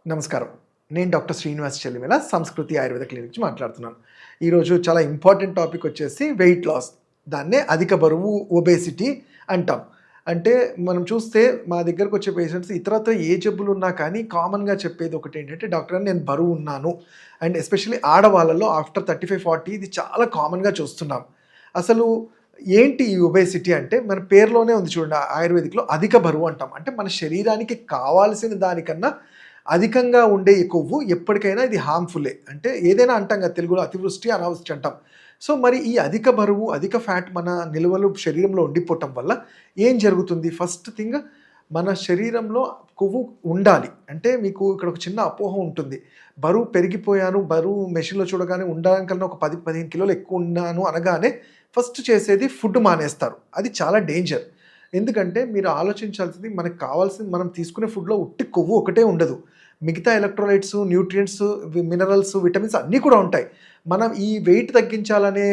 నమస్కారం. నేను డాక్టర్ శ్రీనివాస్ చెల్లిమేల సంస్కృతి ఆయుర్వేద క్లినిక్ నుంచి మాట్లాడుతున్నాను. ఈరోజు చాలా ఇంపార్టెంట్ టాపిక్ వచ్చేసి వెయిట్ లాస్. దాన్నే అధిక బరువు ఒబేసిటీ అంటాం. అంటే మనం చూస్తే మా దగ్గరకు వచ్చే పేషెంట్స్ ఇతరత్ర ఏ జబ్బులున్నా కానీ కామన్‌గా చెప్పేది ఒకటేంటంటే, డాక్టర్ గారు నేను బరువున్నాను. అండ్ ఎస్పెషల్లీ ఆడవాళ్ళలో ఆఫ్టర్ 35, 40 ఇది చాలా కామన్‌గా చూస్తున్నాం. అసలు ఏంటి ఈ ఒబేసిటీ అంటే మన పేరులోనే ఉంది చూడండి, ఆయుర్వేదిక్‌లో అధిక బరువు అంటాం. అంటే మన శరీరానికి కావాల్సిన దానికన్నా అధికంగా ఉండే ఈ కొవ్వు ఎప్పటికైనా ఇది హార్మ్‌ఫుల్లే. అంటే ఏదైనా అంటాం కదా తెలుగులో అతివృష్టి, అనావృష్టి అంటాం. సో, మరి ఈ అధిక బరువు, అధిక ఫ్యాట్ మన నిల్వలు శరీరంలో ఉండిపోవటం వల్ల ఏం జరుగుతుంది? ఫస్ట్ థింగ్ మన శరీరంలో కొవ్వు ఉండాలి. అంటే మీకు ఇక్కడ ఒక చిన్న అపోహ ఉంటుంది. బరువు పెరిగిపోయాను, బరువు మెషిన్‌లో చూడగానే ఉండడానికన్నా ఒక 10, 15 కిలోలు ఎక్కువ ఉన్నాను అనగానే ఫస్ట్ చేసేది ఫుడ్ మానేస్తారు. అది చాలా డేంజర్. ఎందుకంటే మీరు ఆలోచించాల్సింది మనకు కావాల్సింది మనం తీసుకునే ఫుడ్‌లో ఉట్టి కొవ్వు ఒకటే ఉండదు. మిగతా ఎలక్ట్రోలైట్స్, న్యూట్రియంట్స్, మినరల్స్, విటమిన్స్ అన్నీ కూడా ఉంటాయి. మనం ఈ వెయిట్ తగ్గించాలనే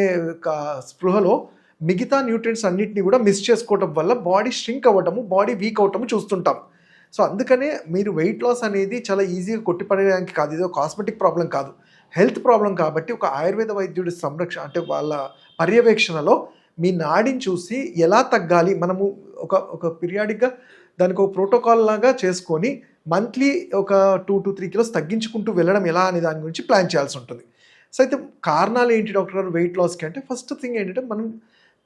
స్పృహలో మిగతా న్యూట్రియంట్స్ అన్నిటిని కూడా మిస్ చేసుకోవటం వల్ల బాడీ ష్రింక్ అవ్వటము, బాడీ వీక్ అవ్వటము చూస్తుంటాం. సో, అందుకనే మీరు వెయిట్ లాస్ అనేది చాలా ఈజీగా కొట్టిపడేయడానికి కాదు. ఇదో కాస్మెటిక్ ప్రాబ్లమ్ కాదు. హెల్త్ ప్రాబ్లమ్ కాబట్టి ఒక ఆయుర్వేద వైద్యుడి అంటే వాళ్ళ పర్యవేక్షణలో మీ నాడిని చూసి ఎలా తగ్గాలి, మనము ఒక పీరియాడిక్‌గా దానికి ఒక ప్రోటోకాల్ లాగా చేసుకొని మంత్లీ ఒక 2-3 కిలోస్ తగ్గించుకుంటూ వెళ్ళడం ఎలా అనే దాని గురించి ప్లాన్ చేయాల్సి ఉంటుంది. సో, అయితే కారణాలు ఏంటి డాక్టర్ గారు వెయిట్ లాస్‌కి అంటే, ఫస్ట్ థింగ్ ఏంటంటే మనం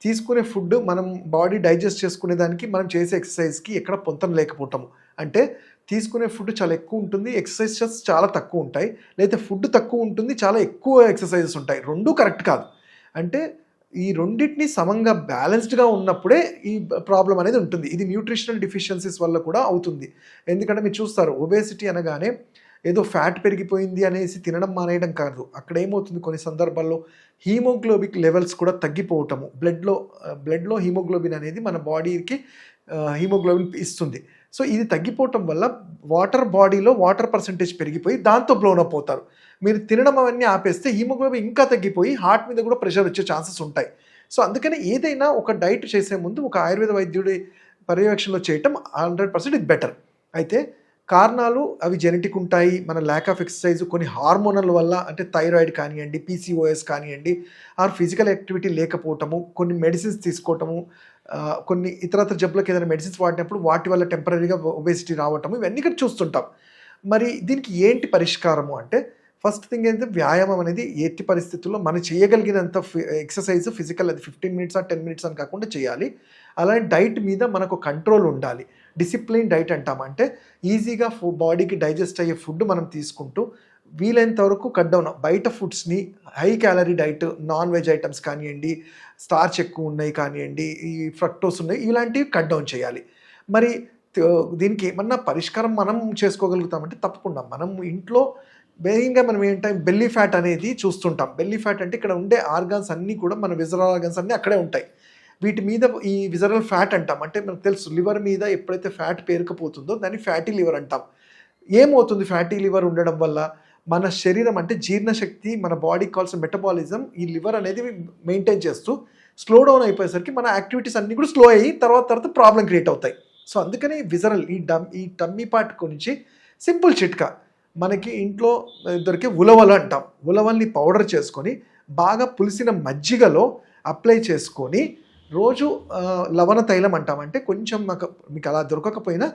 తీసుకునే ఫుడ్, మనం బాడీ డైజెస్ట్ చేసుకునే దానికి మనం చేసే ఎక్సర్సైజ్‌కి ఎక్కడ పొంతన లేకపోవటము. అంటే తీసుకునే ఫుడ్ చాలా ఎక్కువ ఉంటుంది, ఎక్సర్సైజెస్ చాలా తక్కువ ఉంటాయి. లేదా ఫుడ్ తక్కువ ఉంటుంది, చాలా ఎక్కువ ఎక్సర్సైజెస్ ఉంటాయి. 2 కరెక్ట్ కాదు. అంటే ఈ రెండిటిని సమంగా బ్యాలెన్స్డ్‌గా ఉన్నప్పుడే ఈ ప్రాబ్లమ్ అనేది ఉంటుంది. ఇది న్యూట్రిషనల్ డెఫిషియన్సీస్ వల్ల కూడా అవుతుంది. ఎందుకంటే మీరు చూస్తారు ఒబేసిటీ అనగానే ఏదో ఫ్యాట్ పెరిగిపోయింది అనేసి తినడం మానేయడం కాదు. అక్కడ ఏమవుతుంది కొన్ని సందర్భాల్లో హీమోగ్లోబిక్ లెవెల్స్ కూడా తగ్గిపోవటము. బ్లడ్‌లో హీమోగ్లోబిన్ అనేది మన బాడీకి హీమోగ్లోబిన్ ఇస్తుంది. సో, ఇది తగ్గిపోవటం వల్ల బాడీలో వాటర్ పర్సెంటేజ్ పెరిగిపోయి దాంతో బ్లోన్ అప్ అవుతారు. మీరు తినడం అవన్నీ ఆపేస్తే హీమోగ్లోబిన్ ఇంకా తగ్గిపోయి హార్ట్ మీద కూడా ప్రెషర్ వచ్చే ఛాన్సెస్ ఉంటాయి. సో, అందుకని ఏదైనా ఒక డైట్ చేసే ముందు ఒక ఆయుర్వేద వైద్యుడి పర్యవేక్షణలో చేయటం 100% ఇది బెటర్. అయితే కారణాలు అవి జెనెటిక్ ఉంటాయి. మన ల్యాక్ ఆఫ్ ఎక్సర్సైజ్, కొన్ని హార్మోనల్ వల్ల అంటే థైరాయిడ్ కానియండి, పీసీఓఎస్ కానియండి, ఆర్ ఫిజికల్ యాక్టివిటీ లేకపోవటము, కొన్ని మెడిసిన్స్ తీసుకోవటము, కొన్ని ఇతరత్ర జబ్బులకు ఏదైనా మెడిసిన్స్ వాడినప్పుడు వాటి వల్ల టెంపరరీగా ఒబేసిటీ రావటము, ఇవన్నీ ఇక్కడ చూస్తుంటాం. మరి దీనికి ఏంటి పరిష్కారము అంటే, ఫస్ట్ థింగ్ ఏంటంటే వ్యాయామం అనేది ఎట్టి పరిస్థితుల్లో మనం చేయగలిగినంత ఎక్సర్సైజ్ ఫిజికల్ అది 15 మినిట్స్ 10 మినిట్స్ అని కాకుండా చేయాలి. అలానే డైట్ మీద మనకు కంట్రోల్ ఉండాలి. డిసిప్లిన్ డైట్ అంటాం. అంటే ఈజీగా బాడీకి డైజెస్ట్ అయ్యే ఫుడ్ మనం తీసుకుంటూ వీలైనంత వరకు కట్ డౌన్ బయట ఫుడ్స్‌ని, high calorie diet, non veg items కానియండి, స్టార్చ్ ఎక్కువ ఉన్నాయి కానియండి, ఈ ఫ్రక్టోస్ ఉన్నాయి, ఇలాంటివి కట్ డౌన్ చేయాలి. మరి దీనికి ఏమన్నా పరిష్కారం మనం చేసుకోగలుగుతామంటే తప్పకుండా. మనం ఇంట్లో మెయిన్‌గా మనం ఏంటంటే బెల్లీ ఫ్యాట్ అనేది చూస్తుంటాం. బెల్లీ ఫ్యాట్ అంటే ఇక్కడ ఉండే ఆర్గాన్స్ అన్నీ కూడా మన విజరల్ ఆర్గాన్స్ అన్నీ అక్కడే ఉంటాయి. వీటి మీద ఈ విజరల్ ఫ్యాట్ అంటాం. అంటే మనకు తెలుసు లివర్ మీద ఎప్పుడైతే ఫ్యాట్ పేరుకుపోతుందో దాన్ని ఫ్యాటీ లివర్ అంటాం. ఏమవుతుంది ఫ్యాటీ లివర్ ఉండడం వల్ల? మన శరీరం అంటే జీర్ణశక్తి, మన బాడీకి కావాల్సిన మెటబాలిజం ఈ లివర్ అనేది మెయింటైన్ చేస్తూ స్లో డౌన్ అయిపోయేసరికి మన యాక్టివిటీస్ అన్నీ కూడా స్లో అయ్యి తర్వాత ప్రాబ్లమ్ క్రియేట్ అవుతాయి. సో, అందుకని విజరల్ ఈ టమ్మీ పార్ట్ గురించి సింపుల్ చిట్కా. మనకి ఇంట్లో దొరికే ఉలవలు అంటాం. ఉలవల్ని పౌడర్ చేసుకొని బాగా పులిసిన మజ్జిగలో అప్లై చేసుకొని రోజు లవణ తైలం అంటాం. అంటే కొంచెం మీకు అలా దొరకకపోయినా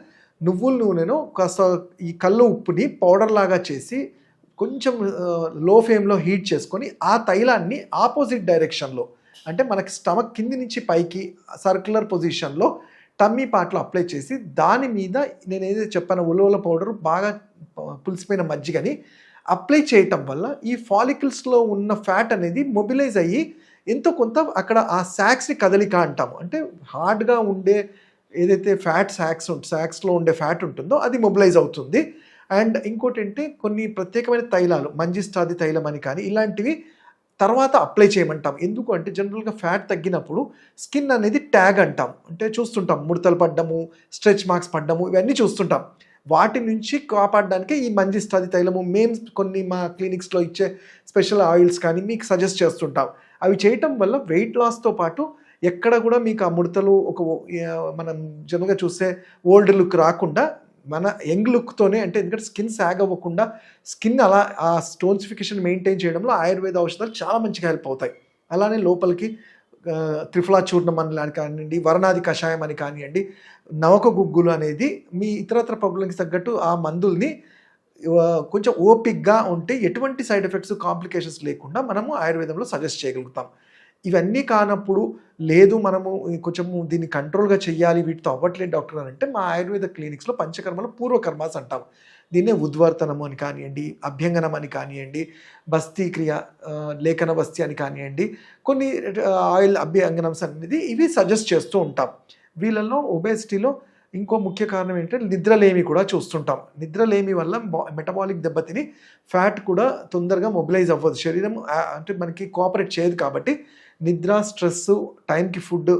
నువ్వుల నూనెను కాస్త ఈ కల్లు ఉప్పుని పౌడర్ లాగా చేసి కొంచెం లో ఫ్లేమ్‌లో హీట్ చేసుకొని ఆ తైలాన్ని ఆపోజిట్ డైరెక్షన్‌లో అంటే మనకి స్టమక్ కింది నుంచి పైకి సర్క్యులర్ పొజిషన్‌లో టమ్మీ పార్ట్‌లో అప్లై చేసి దాని మీద నేనేదైతే చెప్పానో ఉలవల పౌడర్ బాగా పులిసిపోయిన మజ్జిగని అప్లై చేయటం వల్ల ఈ ఫాలికల్స్‌లో ఉన్న ఫ్యాట్ అనేది మొబిలైజ్ అయ్యి ఎంతో కొంత అక్కడ ఆ సాక్స్‌ని కదలిక అంటాము. అంటే హార్డ్‌గా ఉండే ఏదైతే సాక్స్‌లో ఉండే ఫ్యాట్ ఉంటుందో అది మొబిలైజ్ అవుతుంది. అండ్ ఇంకోటంటే కొన్ని ప్రత్యేకమైన తైలాలు మంజిష్టాది తైలం అని కానీ ఇలాంటివి తర్వాత అప్లై చేయమంటాం. ఎందుకు అంటే జనరల్‌గా ఫ్యాట్ తగ్గినప్పుడు స్కిన్ అనేది ట్యాగ్ అంటాం. అంటే చూస్తుంటాం ముడతలు పడ్డము, స్ట్రెచ్ మార్క్స్ పడ్డము, ఇవన్నీ చూస్తుంటాం. వాటి నుంచి కాపాడడానికే ఈ మంజిష్టాది తైలము మేము కొన్ని మా క్లినిక్స్‌లో ఇచ్చే స్పెషల్ ఆయిల్స్ కానీ మీకు సజెస్ట్ చేస్తుంటాం. అవి చేయటం వల్ల వెయిట్ లాస్‌తో పాటు ఎక్కడ కూడా మీకు ఆ ముడతలు మనం జనరల్‌గా చూస్తే ఓల్డ్ లుక్ రాకుండా మన యంగ్ లుక్తోనే, అంటే ఎందుకంటే స్కిన్ సాగ్ అవ్వకుండా స్కిన్ అలా ఆ స్టోన్సిఫికేషన్ మెయింటైన్ చేయడంలో ఆయుర్వేద ఔషధాలు చాలా మంచిగా హెల్ప్ అవుతాయి. అలానే లోపలికి త్రిఫలా చూర్ణం అని కానివ్వండి, వరణాది కషాయం అని కానివ్వండి, నవక గుగ్గులు అనేది మీ ఇతరత్ర ప్రాబ్లంకి తగ్గట్టు ఆ మందుల్ని కొంచెం ఓపిక్గా ఉంటే ఎటువంటి సైడ్ ఎఫెక్ట్స్, కాంప్లికేషన్స్ లేకుండా మనము ఆయుర్వేదంలో సజెస్ట్ చేయగలుగుతాం. ఇవన్నీ కానప్పుడు లేదు మనము కొంచెము దీన్ని కంట్రోల్‌గా చెయ్యాలి, వీటితో అవ్వట్లేదు డాక్టర్ అని అంటే మా ఆయుర్వేద క్లినిక్స్‌లో పంచకర్మలు పూర్వకర్మాస్ అంటాం. దీన్నే ఉద్వర్తనము అని కానియండి, అభ్యంగనం అని కానియండి, బస్తీ క్రియ, లేఖన బస్తీ అని కానియండి, కొన్ని ఆయిల్ అభ్యంగనమ్స్ అనేది ఇవి సజెస్ట్ చేస్తూ ఉంటాం. వీళ్ళలో ఒబేసిటీలో ఇంకో ముఖ్య కారణం ఏంటంటే నిద్రలేమి కూడా చూస్తుంటాం. నిద్రలేమి వల్ల మెటబాలిక్ దెబ్బతిని ఫ్యాట్ కూడా తొందరగా మొబిలైజ్ అవ్వదు. శరీరం అంటే మనకి కోఆపరేట్ చేయదు కాబట్టి నిద్ర, స్ట్రెస్సు, టైంకి ఫుడ్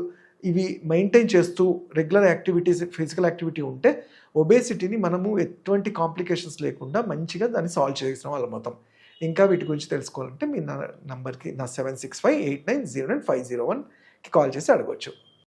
ఇవి మెయింటైన్ చేస్తూ రెగ్యులర్ యాక్టివిటీస్, ఫిజికల్ యాక్టివిటీ ఉంటే ఒబేసిటీని మనము ఎటువంటి కాంప్లికేషన్స్ లేకుండా మంచిగా దాన్ని సాల్వ్ చేసిన వాళ్ళం అవుతాం. ఇంకా వీటి గురించి తెలుసుకోవాలంటే మీ నంబర్కి నా 7658909501కి కాల్ చేసి అడగొచ్చు.